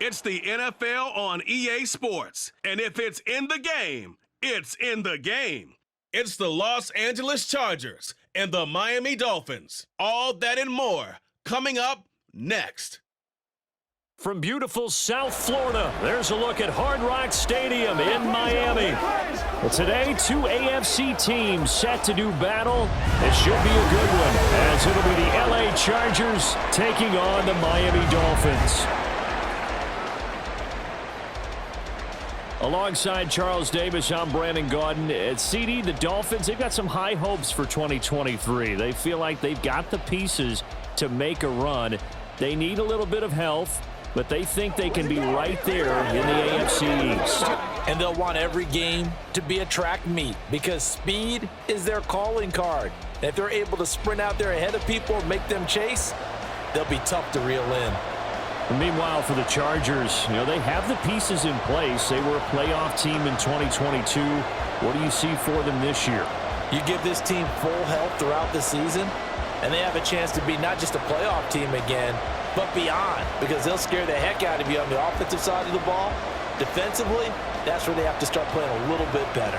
It's the NFL on EA Sports. And if it's in the game, it's in the game. It's the Los Angeles Chargers and the Miami Dolphins. All that and more coming up next. From beautiful South Florida, there's a look at Hard Rock Stadium in Miami. Well, today, two AFC teams set to do battle. It should be a good one, as it'll be the LA Chargers taking on the Miami Dolphins. Alongside Charles Davis, I'm Brandon Gaudin. At CD, the Dolphins, they've got some high hopes for 2023. They feel like they've got the pieces to make a run. They need a little bit of health, but they think they can be right there in the AFC East. And they'll want every game to be a track meet because speed is their calling card. And if they're able to sprint out there ahead of people and make them chase, they'll be tough to reel in. And meanwhile, for the Chargers, they have the pieces in place. They were a playoff team in 2022. What do you see for them this year? You give this team full health throughout the season, and they have a chance to be not just a playoff team again, but beyond, because they'll scare the heck out of you on the offensive side of the ball. Defensively, that's where they have to start playing a little bit better.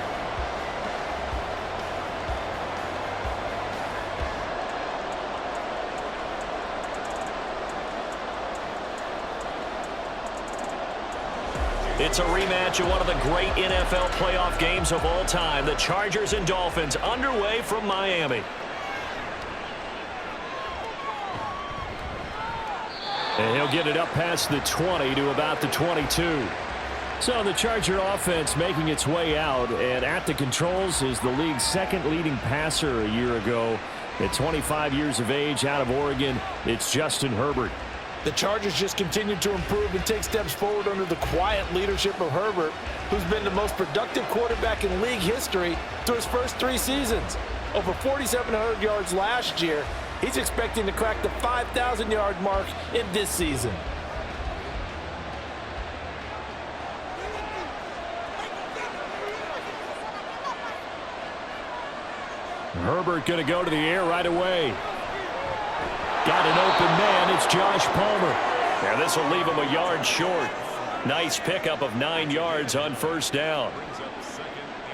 It's a rematch of one of the great NFL playoff games of all time. The Chargers and Dolphins underway from Miami. And he'll get it up past the 20 to about the 22. So the Charger offense making its way out, and at the controls is the league's second leading passer a year ago. At 25 years of age, out of Oregon, it's Justin Herbert. The Chargers just continue to improve and take steps forward under the quiet leadership of Herbert, who's been the most productive quarterback in league history through his first 3 seasons. Over 4,700 yards last year. He's expecting to crack the 5,000-yard mark in this season. Herbert going to go to the air right away. Got an open man. It's Josh Palmer. And this will leave him a yard short. Nice pickup of 9 yards on first down.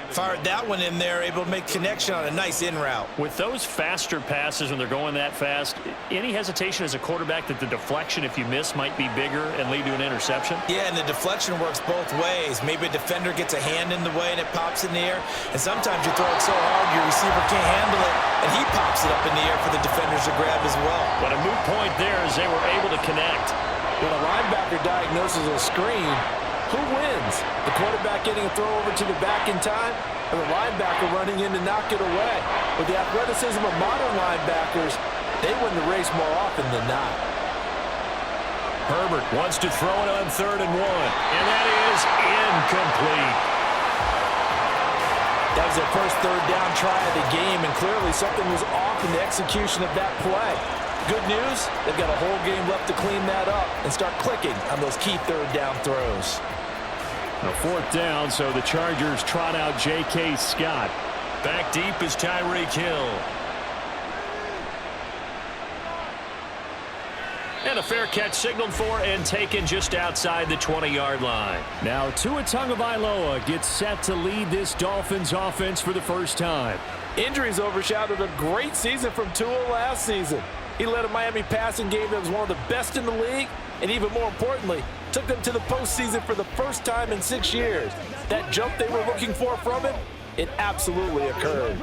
Fired that one in there, able to make connection on a nice in route. With those faster passes when they're going that fast, any hesitation as a quarterback that the deflection, if you miss, might be bigger and lead to an interception? Yeah, and the deflection works both ways. Maybe a defender gets a hand in the way and it pops in the air, and sometimes you throw it so hard your receiver can't handle it, and he pops it up in the air for the defenders to grab as well. But a moot point there as they were able to connect. When a linebacker diagnoses a screen, who wins? The quarterback getting a throw over to the back in time, or the linebacker running in to knock it away? With the athleticism of modern linebackers, they win the race more often than not. Herbert wants to throw it on 3rd and 1, and that is incomplete. That was their first 3rd down try of the game, and clearly something was off in the execution of that play. Good news, they've got a whole game left to clean that up and start clicking on those key 3rd down throws. A 4th down, so the Chargers trot out J.K. Scott. Back deep is Tyreek Hill. And a fair catch signaled for and taken just outside the 20-yard line. Now Tua Tagovailoa gets set to lead this Dolphins offense for the first time. Injuries overshadowed a great season from Tua last season. He led a Miami passing game that was one of the best in the league, and even more importantly, took them to the postseason for the first time in 6 years. That jump they were looking for from him, it absolutely occurred.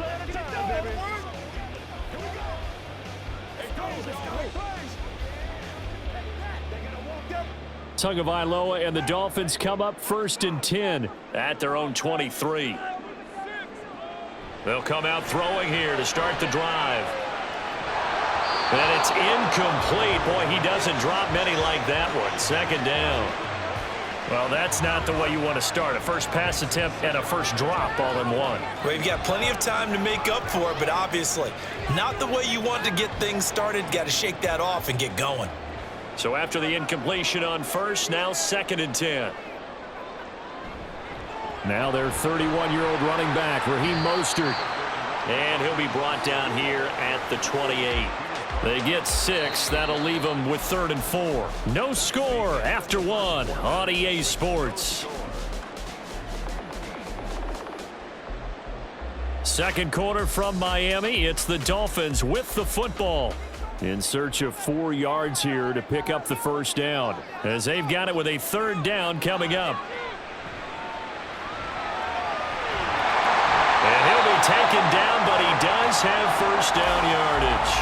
Tagovailoa and the Dolphins come up 1st and 10 at their own 23. They'll come out throwing here to start the drive. And it's incomplete. Boy, he doesn't drop many like that one. 2nd down. Well, that's not the way you want to start. A first pass attempt and a first drop all in one. Well, you've got plenty of time to make up for it, but obviously not the way you want to get things started. Got to shake that off and get going. So after the incompletion on first, now 2nd and 10. Now their 31-year-old running back, Raheem Mostert. And he'll be brought down here at the 28. They get 6. That'll leave them with 3rd and 4. No score after 1 on EA Sports. Second quarter from Miami. It's the Dolphins with the football, in search of 4 yards here to pick up the first down, as they've got it with a 3rd down coming up. And he'll be taken down, but he does have first down yardage.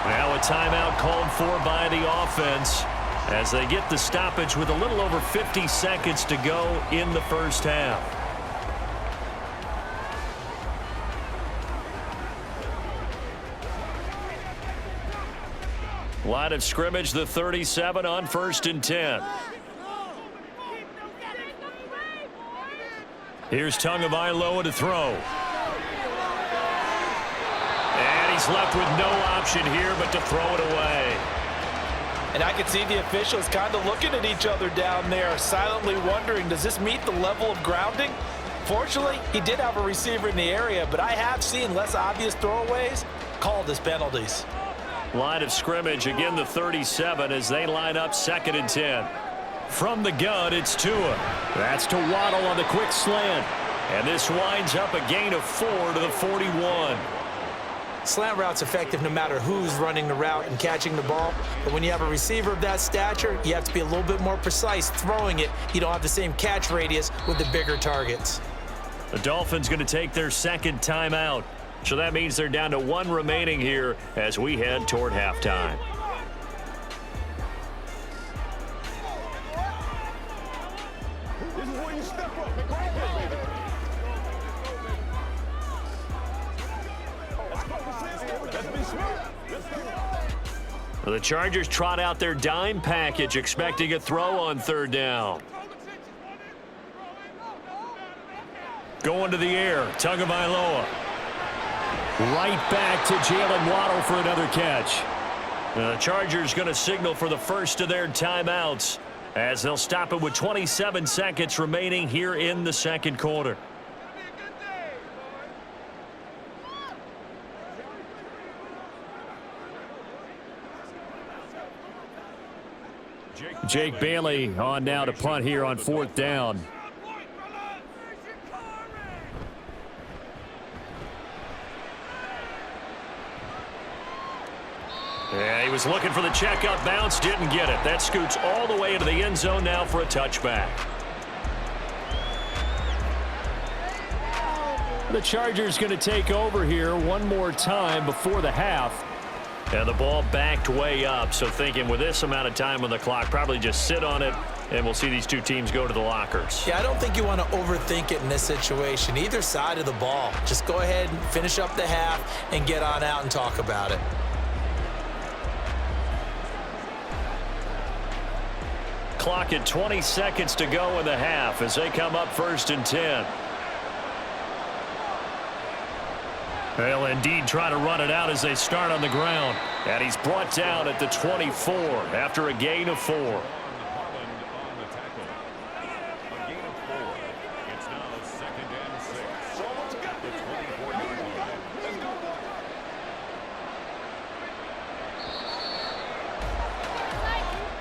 Now a timeout called for by the offense as they get the stoppage with a little over 50 seconds to go in the first half. Line of scrimmage, the 37 on 1st and 10. Here's Tagovailoa to throw. And he's left with no option here but to throw it away. And I can see the officials kind of looking at each other down there, silently wondering, does this meet the level of grounding? Fortunately, he did have a receiver in the area, but I have seen less obvious throwaways called as penalties. Line of scrimmage, again the 37 as they line up 2nd and 10. From the gun, it's Tua. That's to Waddle on the quick slant. And this winds up a gain of 4 to the 41. Slant route's effective no matter who's running the route and catching the ball. But when you have a receiver of that stature, you have to be a little bit more precise throwing it. You don't have the same catch radius with the bigger targets. The Dolphins going to take their 2nd timeout. So that means they're down to 1 remaining here as we head toward halftime. The Chargers trot out their dime package, expecting a throw on 3rd down. Going to the air, Tagovailoa. Right back to Jalen Waddle for another catch. The Chargers going to signal for the first of their timeouts as they'll stop it with 27 seconds remaining here in the 2nd quarter. Jake Bailey on now to punt here on 4th down. Yeah, he was looking for the checkup bounce, didn't get it. That scoots all the way into the end zone now for a touchback. The Chargers going to take over here one more time before the half. And the ball backed way up, so thinking with this amount of time on the clock, probably just sit on it, and we'll see these 2 teams go to the lockers. Yeah, I don't think you want to overthink it in this situation. Either side of the ball. Just go ahead and finish up the half and get on out and talk about it. Clock at 20 seconds to go in the half as they come up 1st and 10. They'll indeed try to run it out as they start on the ground. And he's brought down at the 24 after a gain of 4.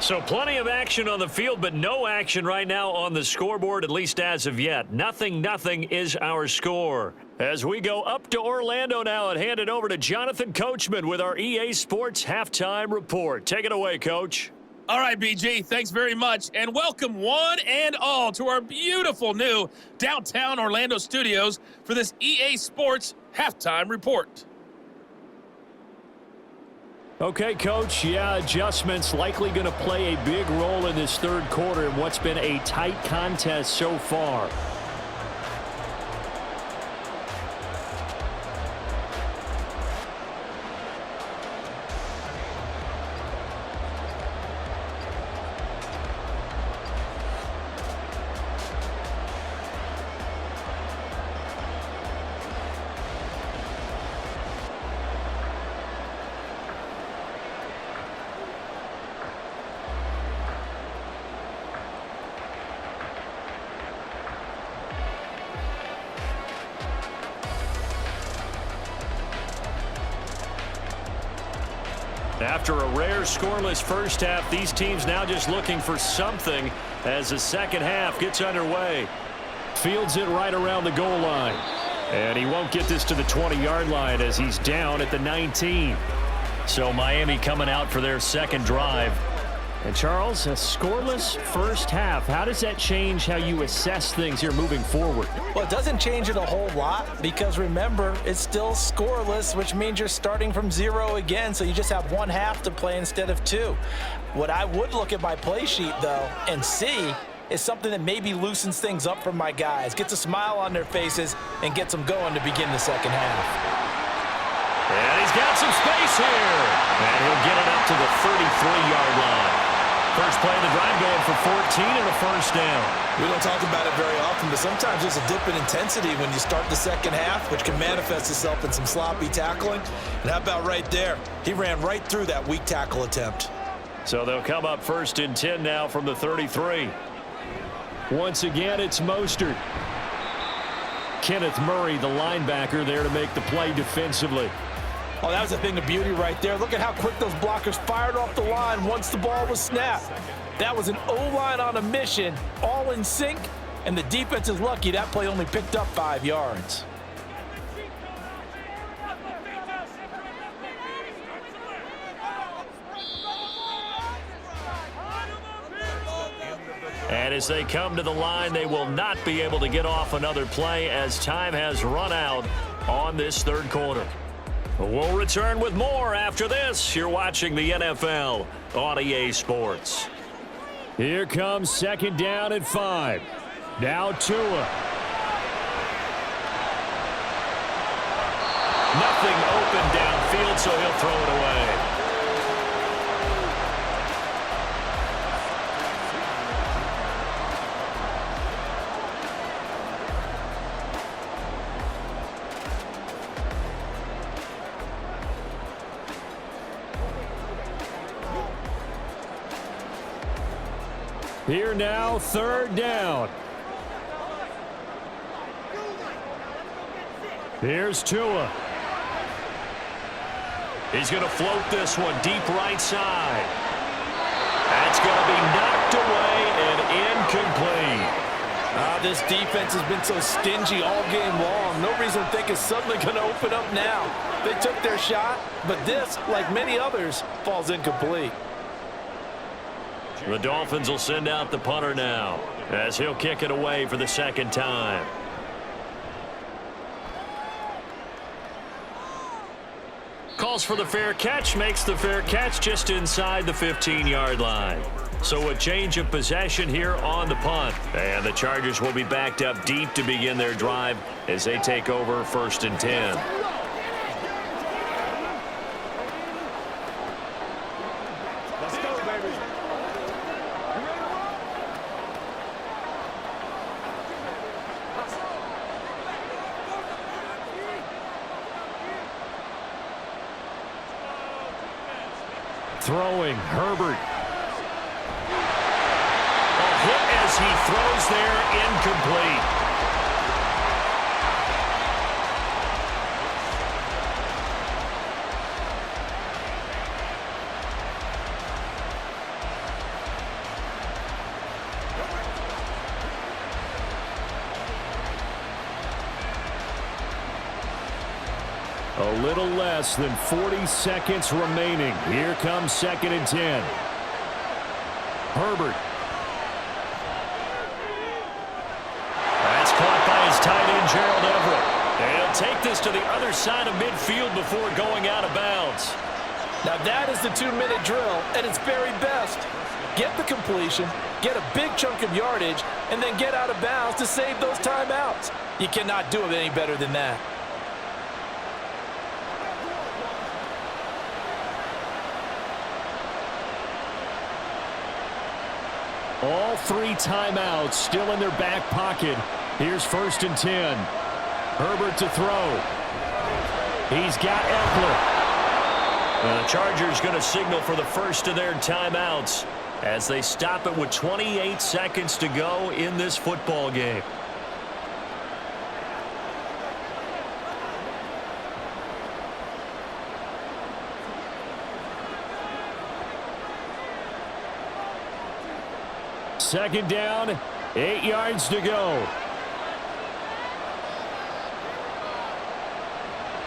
So plenty of action on the field, but no action right now on the scoreboard, at least as of yet. 0-0 is our score. As we go up to Orlando now and hand it over to Jonathan Coachman with our EA Sports Halftime Report. Take it away, Coach. All right, BG, thanks very much, and welcome one and all to our beautiful new downtown Orlando studios for this EA Sports Halftime Report. Okay, Coach, yeah, adjustments likely going to play a big role in this 3rd quarter in what's been a tight contest so far. After a rare scoreless first half, these teams now just looking for something as the second half gets underway. Fields it right around the goal line. And he won't get this to the 20-yard line as he's down at the 19. So Miami coming out for their second drive. And Charles, a scoreless first half. How does that change how you assess things here moving forward? Well, it doesn't change it a whole lot because remember, it's still scoreless, which means you're starting from 0 again. So you just have one half to play instead of 2. What I would look at my play sheet, though, and see is something that maybe loosens things up for my guys, gets a smile on their faces, and gets them going to begin the second half. And he's got some space here. And he'll get it up to the 33-yard line. First play of the drive going for 14 and a first down. We don't talk about it very often, but sometimes there's a dip in intensity when you start the second half, which can manifest itself in some sloppy tackling. And how about right there? He ran right through that weak tackle attempt. So they'll come up 1st and 10 now from the 33. Once again, it's Mostert. Kenneth Murray, the linebacker, there to make the play defensively. Oh, that was a thing of beauty right there. Look at how quick those blockers fired off the line once the ball was snapped. That was an O-line on a mission, all in sync, and the defense is lucky that play only picked up 5 yards. And as they come to the line, they will not be able to get off another play as time has run out on this third quarter. We'll return with more after this. You're watching the NFL on EA Sports. Here comes second down at 5. Now Tua. Nothing open downfield, so he'll throw it away. Here now, third down. Here's Tua. He's going to float this one deep right side. That's going to be knocked away and incomplete. This defense has been so stingy all game long. No reason to think it's suddenly going to open up now. They took their shot, but this, like many others, falls incomplete. The Dolphins will send out the punter now as he'll kick it away for the second time. Calls for the fair catch, makes the fair catch just inside the 15-yard line. So a change of possession here on the punt. And the Chargers will be backed up deep to begin their drive as they take over 1st and 10. Throwing, Herbert. A hit as he throws there, incomplete. A little less than 40 seconds remaining. Here comes 2nd and 10. Herbert. That's caught by his tight end, Gerald Everett. And he'll take this to the other side of midfield before going out of bounds. Now that is the 2-minute drill at its very best. Get the completion, get a big chunk of yardage, and then get out of bounds to save those timeouts. You cannot do it any better than that. All 3 timeouts still in their back pocket. Here's 1st and 10. Herbert to throw. He's got Eckler. The Chargers going to signal for the first of their timeouts as they stop it with 28 seconds to go in this football game. Second down, 8 yards to go.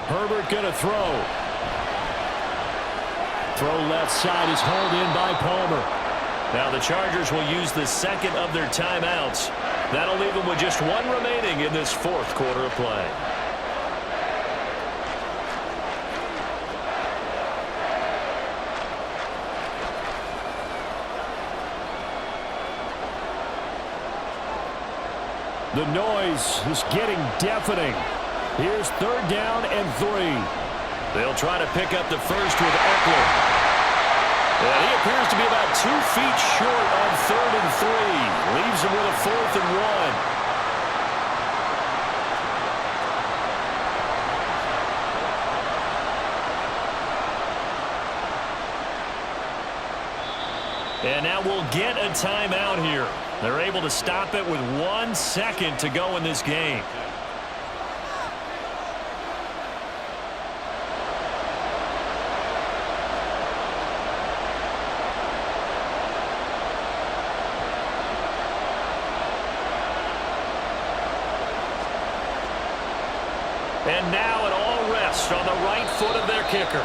Herbert going to throw. Throw left side is hauled in by Palmer. Now the Chargers will use the second of their timeouts. That'll leave them with just one remaining in this fourth quarter of play. The noise is getting deafening. Here's third down and 3. They'll try to pick up the first with Eckler. And he appears to be about 2 feet short on third and 3. Leaves him with a 4th and 1. And now we'll get a timeout here. They're able to stop it with 1 second to go in this game. And now it all rests on the right foot of their kicker.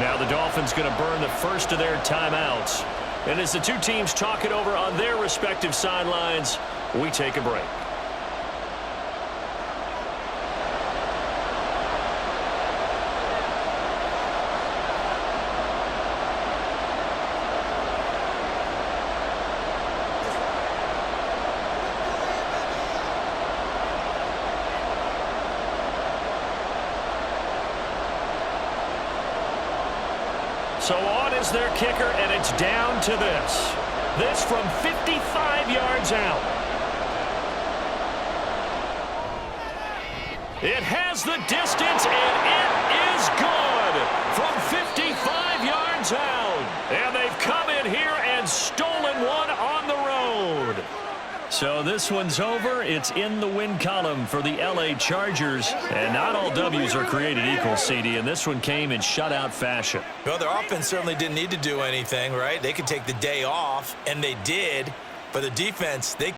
Now the Dolphins going to burn the first of their timeouts. And as the two teams talk it over on their respective sidelines, we take a break. So on is their kicker, and it's down to this. This from 55 yards out. It has the distance, and it is good from 55 yards out. And they've come in here and stolen one on the road. So this one's over. It's in the win column for the LA Chargers. And not all W's are created equal, CD, and this one came in shutout fashion. Well, their offense certainly didn't need to do anything, right? They could take the day off, and they did. But the defense, they